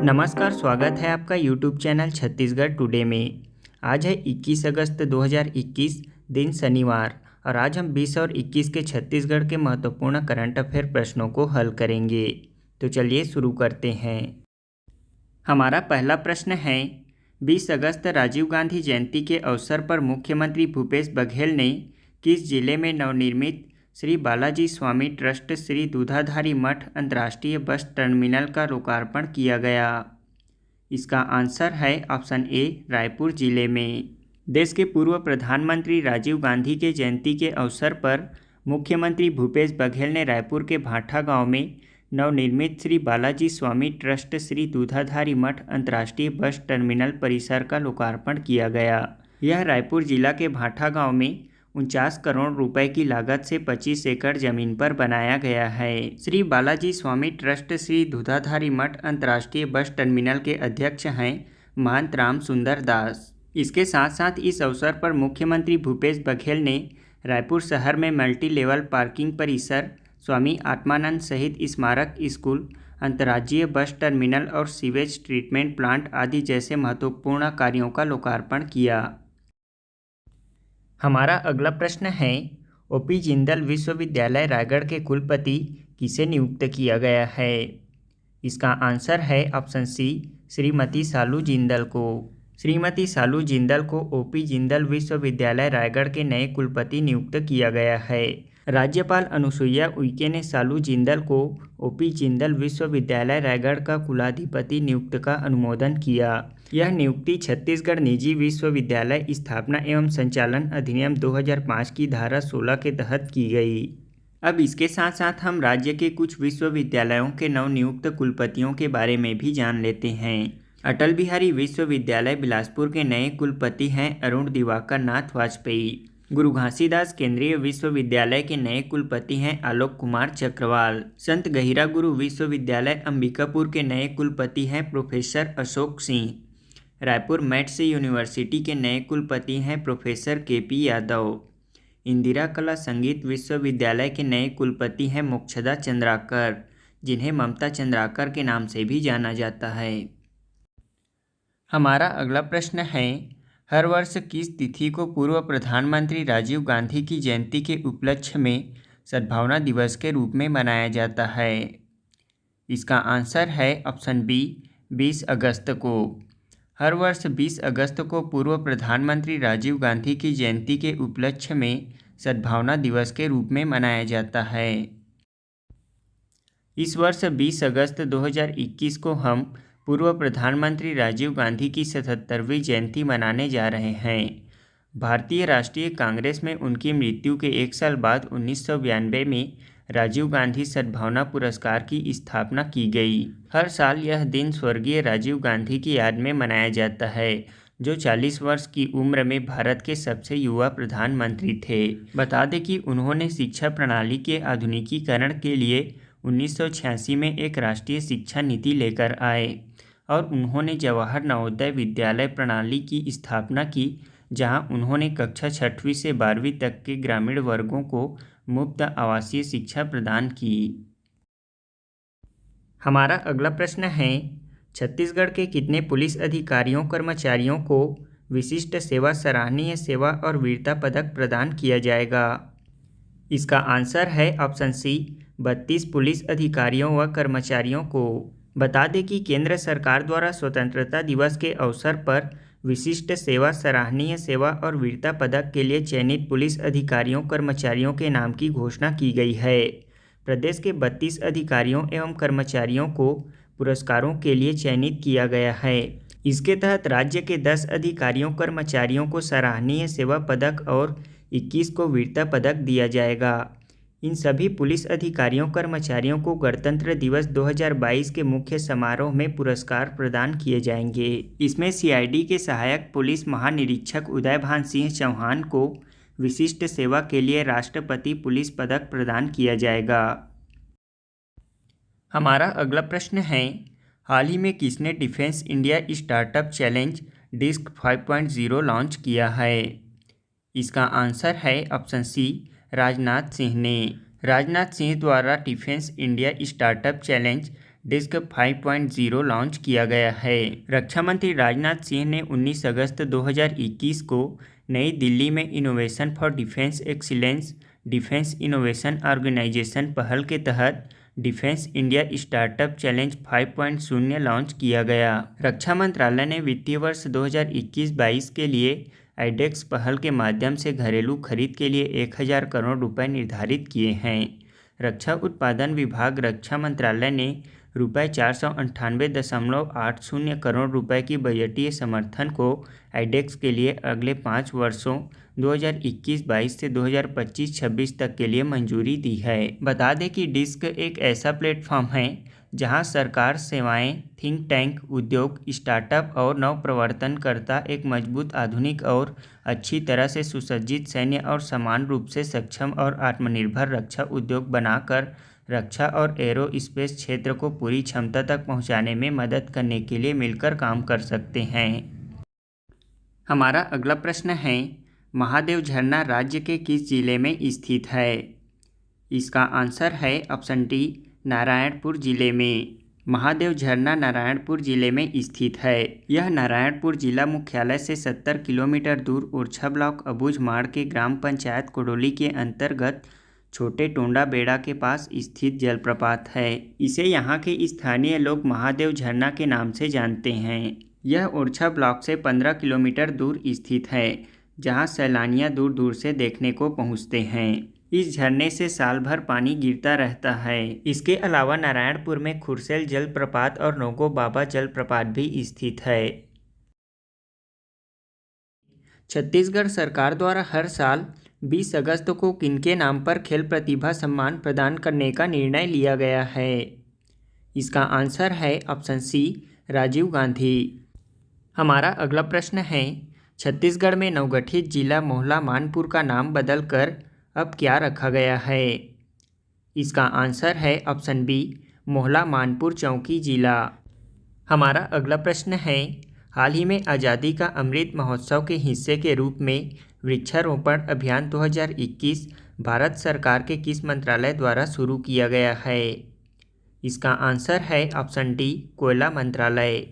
नमस्कार, स्वागत है आपका यूट्यूब चैनल छत्तीसगढ़ टुडे में। आज है 21 अगस्त 2021, दिन शनिवार, और आज हम 20 और 21 के छत्तीसगढ़ के महत्वपूर्ण करंट अफेयर प्रश्नों को हल करेंगे। तो चलिए शुरू करते हैं। हमारा पहला प्रश्न है, 20 अगस्त राजीव गांधी जयंती के अवसर पर मुख्यमंत्री भूपेश बघेल ने किस जिले में नवनिर्मित श्री बालाजी स्वामी ट्रस्ट श्री दूधाधारी मठ अंतर्राष्ट्रीय बस टर्मिनल का लोकार्पण किया गया? इसका आंसर है ऑप्शन ए, रायपुर जिले में। देश के पूर्व प्रधानमंत्री राजीव गांधी के जयंती के अवसर पर मुख्यमंत्री भूपेश बघेल ने रायपुर के भाठा गांव में नवनिर्मित श्री बालाजी स्वामी ट्रस्ट श्री दूधाधारी मठ अंतर्राष्ट्रीय बस टर्मिनल परिसर का लोकार्पण किया गया। यह रायपुर जिला के भाठा गांव में 49 करोड़ रुपए की लागत से 25 एकड़ जमीन पर बनाया गया है। श्री बालाजी स्वामी ट्रस्ट श्री दूधाधारी मठ अंतर्राष्ट्रीय बस टर्मिनल के अध्यक्ष हैं महंत राम सुंदर दास। इसके साथ साथ इस अवसर पर मुख्यमंत्री भूपेश बघेल ने रायपुर शहर में मल्टी लेवल पार्किंग परिसर, स्वामी आत्मानंद सहित स्मारक स्कूल, अंतर्राज्यीय बस टर्मिनल और सीवेज ट्रीटमेंट प्लांट आदि जैसे महत्वपूर्ण कार्यों का लोकार्पण किया। हमारा अगला प्रश्न है, ओपी जिंदल विश्वविद्यालय रायगढ़ के कुलपति किसे नियुक्त किया गया है? इसका आंसर है ऑप्शन सी, श्रीमती सालू जिंदल को। श्रीमती सालू जिंदल को ओपी जिंदल विश्वविद्यालय रायगढ़ के नए कुलपति नियुक्त किया गया है। राज्यपाल अनुसुईया उइके ने सालू जिंदल को ओपी जिंदल विश्वविद्यालय रायगढ़ का कुलाधिपति नियुक्त का अनुमोदन किया। यह नियुक्ति छत्तीसगढ़ निजी विश्वविद्यालय स्थापना एवं संचालन अधिनियम 2005 की धारा 16 के तहत की गई। अब इसके साथ साथ हम राज्य के कुछ विश्वविद्यालयों के नवनियुक्त कुलपतियों के बारे में भी जान लेते हैं। अटल बिहारी विश्वविद्यालय बिलासपुर के नए कुलपति हैं अरुण दिवाकर नाथ वाजपेयी। गुरु घासीदास केंद्रीय विश्वविद्यालय के नए कुलपति हैं आलोक कुमार चक्रवाल। संत गहिरा गुरु विश्वविद्यालय अंबिकापुर के नए कुलपति हैं professor Ashok Singh. Raipur mats university के नए कुलपति हैं प्रोफेसर केपी यादव। इंदिरा कला संगीत विश्वविद्यालय के नए कुलपति हैं मोक्षदा चंद्राकर, जिन्हें ममता चंद्राकर के नाम से भी जाना जाता है। हमारा अगला प्रश्न है, हर वर्ष किस तिथि को पूर्व प्रधानमंत्री राजीव गांधी की जयंती के उपलक्ष्य में सद्भावना दिवस के रूप में मनाया जाता है? इसका आंसर है ऑप्शन बी, 20 अगस्त को। हर वर्ष 20 अगस्त को पूर्व प्रधानमंत्री राजीव गांधी की जयंती के उपलक्ष्य में सद्भावना दिवस के रूप में मनाया जाता है। इस वर्ष 20 अगस्त 2021 को हम पूर्व प्रधानमंत्री राजीव गांधी की 77वीं जयंती मनाने जा रहे हैं। भारतीय राष्ट्रीय कांग्रेस में उनकी मृत्यु के एक साल बाद 1992 में राजीव गांधी सद्भावना पुरस्कार की स्थापना की गई। हर साल यह दिन स्वर्गीय राजीव गांधी की याद में मनाया जाता है, जो 40 वर्ष की उम्र में भारत के सबसे युवा प्रधानमंत्री थे। बता दें कि उन्होंने शिक्षा प्रणाली के आधुनिकीकरण के लिए 1986 में एक राष्ट्रीय शिक्षा नीति लेकर आए और उन्होंने जवाहर नवोदय विद्यालय प्रणाली की स्थापना की, जहां उन्होंने कक्षा 6वीं से 12वीं तक के ग्रामीण वर्गों को मुफ्त आवासीय शिक्षा प्रदान की। हमारा अगला प्रश्न है, छत्तीसगढ़ के कितने पुलिस अधिकारियों कर्मचारियों को विशिष्ट सेवा, सराहनीय सेवा और वीरता पदक प्रदान किया जाएगा? इसका आंसर है ऑप्शन सी, 32 पुलिस अधिकारियों व कर्मचारियों को। बता दें कि केंद्र सरकार द्वारा स्वतंत्रता दिवस के अवसर पर विशिष्ट सेवा, सराहनीय सेवा और वीरता पदक के लिए चयनित पुलिस अधिकारियों कर्मचारियों के नाम की घोषणा की गई है। प्रदेश के 32 अधिकारियों एवं कर्मचारियों को पुरस्कारों के लिए चयनित किया गया है। इसके तहत राज्य के 10 अधिकारियों कर्मचारियों को सराहनीय सेवा पदक और 21 को वीरता पदक दिया जाएगा। इन सभी पुलिस अधिकारियों कर्मचारियों को गणतंत्र दिवस 2022 के मुख्य समारोह में पुरस्कार प्रदान किए जाएंगे। इसमें सीआईडी के सहायक पुलिस महानिरीक्षक उदयभान सिंह चौहान को विशिष्ट सेवा के लिए राष्ट्रपति पुलिस पदक प्रदान किया जाएगा। हमारा अगला प्रश्न है, हाल ही में किसने defence India startup challenge disc 5.0 launch किया है? इसका आंसर है ऑप्शन सी, राजनाथ सिंह ने। राजनाथ सिंह द्वारा defence India startup challenge disc 5.0 launch किया गया है। रक्षा मंत्री राजनाथ सिंह ने 19 अगस्त 2021 को नई दिल्ली में innovation for defence excellence defence innovation organisation पहल के तहत defence India startup challenge 5.0 launch किया गया। रक्षा मंत्रालय ने वित्तीय वर्ष 2021-22 के लिए आईडेक्स पहल के माध्यम से घरेलू खरीद के लिए 1000 करोड़ रुपए निर्धारित किए हैं। रक्षा उत्पादन विभाग रक्षा मंत्रालय ने रुपये 498.80 करोड़ रुपए की बजटीय समर्थन को आईडेक्स के लिए अगले 5 वर्षों 2021-22 से 2025-26 तक के लिए मंजूरी दी है। बता दें कि डिस्क एक ऐसा प्लेटफॉर्म है जहां सरकार, सेवाएं, थिंक टैंक, उद्योग, स्टार्टअप और नवप्रवर्तनकर्ता एक मजबूत, आधुनिक और अच्छी तरह से सुसज्जित सैन्य और समान रूप से सक्षम और आत्मनिर्भर रक्षा उद्योग बनाकर रक्षा और एरोस्पेस क्षेत्र को पूरी क्षमता तक पहुंचाने में मदद करने के लिए मिलकर काम कर सकते हैं। हमारा अगला प्रश्न है, महादेव झरना राज्य के किस जिले में स्थित है? इसका आंसर है ऑप्शन डी, नारायणपुर जिले में। महादेव झरना नारायणपुर जिले में स्थित है। यह नारायणपुर जिला मुख्यालय से 70 किलोमीटर दूर ओरछा ब्लॉक अबूझमाड़ के ग्राम पंचायत कोडोली के अंतर्गत छोटे टोंडा बेड़ा के पास स्थित जलप्रपात है। इसे यहाँ के स्थानीय लोग महादेव झरना के नाम से जानते हैं। यह ओरछा ब्लॉक से 15 किलोमीटर दूर स्थित है, जहाँ सैलानियाँ दूर दूर से देखने को पहुँचते हैं। इस झरने से साल भर पानी गिरता रहता है। इसके अलावा नारायणपुर में खुरसेल जलप्रपात और नोगो बाबा जलप्रपात भी स्थित है। छत्तीसगढ़ सरकार द्वारा हर साल 20 अगस्त को किनके नाम पर खेल प्रतिभा सम्मान प्रदान करने का निर्णय लिया गया है? इसका आंसर है ऑप्शन सी, राजीव गांधी। हमारा अगला प्रश्न है, छत्तीसगढ़ में नवगठित जिला मोहला मानपुर का नाम बदलकर अब क्या रखा गया है? इसका आंसर है ऑप्शन बी, मोहला मानपुर चौकी जिला। हमारा अगला प्रश्न है, हाल ही में आज़ादी का अमृत महोत्सव के हिस्से के रूप में वृक्षारोपण अभियान 2021 भारत सरकार के किस मंत्रालय द्वारा शुरू किया गया है? इसका आंसर है ऑप्शन डी, कोयला मंत्रालय।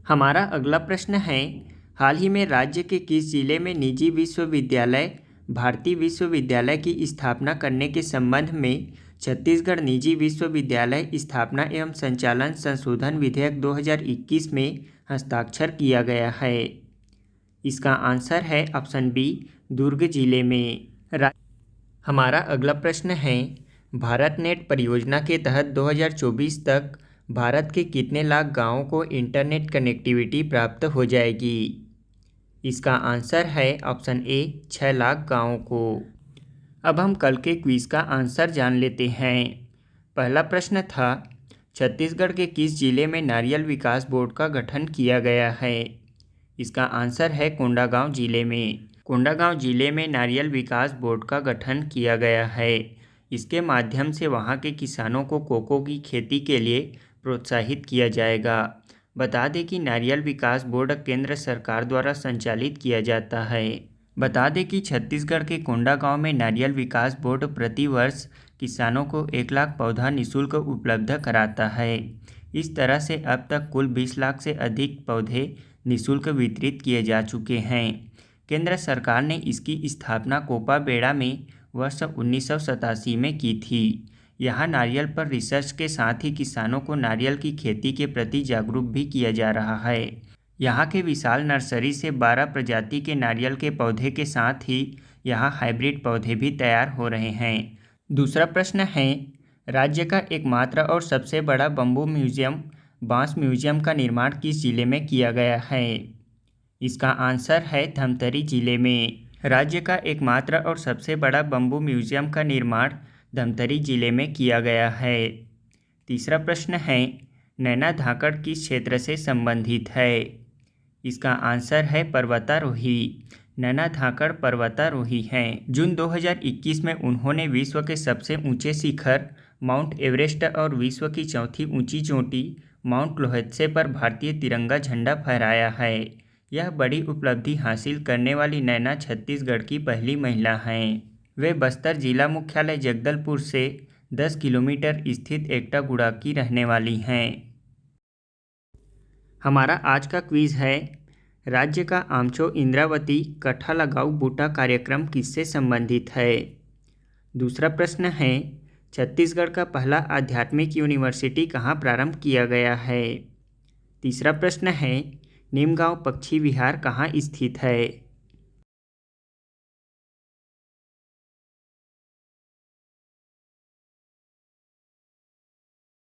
हमारा अगला प्रश्न है, हाल ही में राज्य के किस जिले में निजी विश्वविद्यालय भारतीय विश्वविद्यालय की स्थापना करने के संबंध में छत्तीसगढ़ निजी विश्वविद्यालय स्थापना एवं संचालन संशोधन विधेयक 2021 में हस्ताक्षर किया गया है? इसका आंसर है ऑप्शन बी, दुर्ग जिले में। हमारा अगला प्रश्न है, भारत नेट परियोजना के तहत 2024 तक भारत के कितने लाख गांवों को इंटरनेट कनेक्टिविटी प्राप्त हो जाएगी? इसका आंसर है ऑप्शन ए, 6 लाख गांवों को। अब हम कल के क्विज़ का आंसर जान लेते हैं। पहला प्रश्न था, छत्तीसगढ़ के किस जिले में नारियल विकास बोर्ड का गठन किया गया है? इसका आंसर है कोंडागांव जिले में। कोंडागांव जिले में नारियल विकास बोर्ड का गठन किया गया है। इसके माध्यम से वहां के किसानों को कोको की खेती के लिए प्रोत्साहित किया जाएगा। बता दें कि नारियल विकास बोर्ड केंद्र सरकार द्वारा संचालित किया जाता है। बता दें कि छत्तीसगढ़ के कोंडागांव में नारियल विकास बोर्ड प्रति वर्ष किसानों को 1 लाख पौधा निःशुल्क उपलब्ध कराता है। इस तरह से अब तक कुल 20 लाख से अधिक पौधे निःशुल्क वितरित किए जा चुके हैं। केंद्र सरकार ने इसकी स्थापना कोपा बेड़ा में वर्ष 1987 में की थी। यहाँ नारियल पर रिसर्च के साथ ही किसानों को नारियल की खेती के प्रति जागरूक भी किया जा रहा है। यहाँ के विशाल नर्सरी से 12 प्रजाति के नारियल के पौधे के साथ ही यहाँ हाइब्रिड पौधे भी तैयार हो रहे हैं। दूसरा प्रश्न है, राज्य का एकमात्र और सबसे बड़ा बम्बू म्यूजियम बांस म्यूजियम का निर्माण किस जिले में किया गया है? इसका आंसर है धमतरी जिले में। राज्य का एकमात्र और सबसे बड़ा बम्बू म्यूजियम का निर्माण धमतरी जिले में किया गया है। तीसरा प्रश्न है, नैना धाकड़ किस क्षेत्र से संबंधित है? इसका आंसर है पर्वतारोही। नैना धाकड़ पर्वतारोही हैं। जून 2021 में उन्होंने विश्व के सबसे ऊंचे शिखर माउंट एवरेस्ट और विश्व की चौथी ऊंची चोटी माउंट लोहत्से पर भारतीय तिरंगा झंडा फहराया है। यह बड़ी उपलब्धि हासिल करने वाली नैना छत्तीसगढ़ की पहली महिला हैं। वे बस्तर जिला मुख्यालय जगदलपुर से 10 किलोमीटर स्थित एकटागुड़ा की रहने वाली हैं। हमारा आज का क्विज़ है, राज्य का आमचो इंद्रावती कट्ठा लगाऊ बूटा कार्यक्रम किससे संबंधित है। दूसरा प्रश्न है, छत्तीसगढ़ का पहला आध्यात्मिक यूनिवर्सिटी कहाँ प्रारंभ किया गया है। तीसरा प्रश्न है, नीमगांव पक्षी विहार कहाँ स्थित है।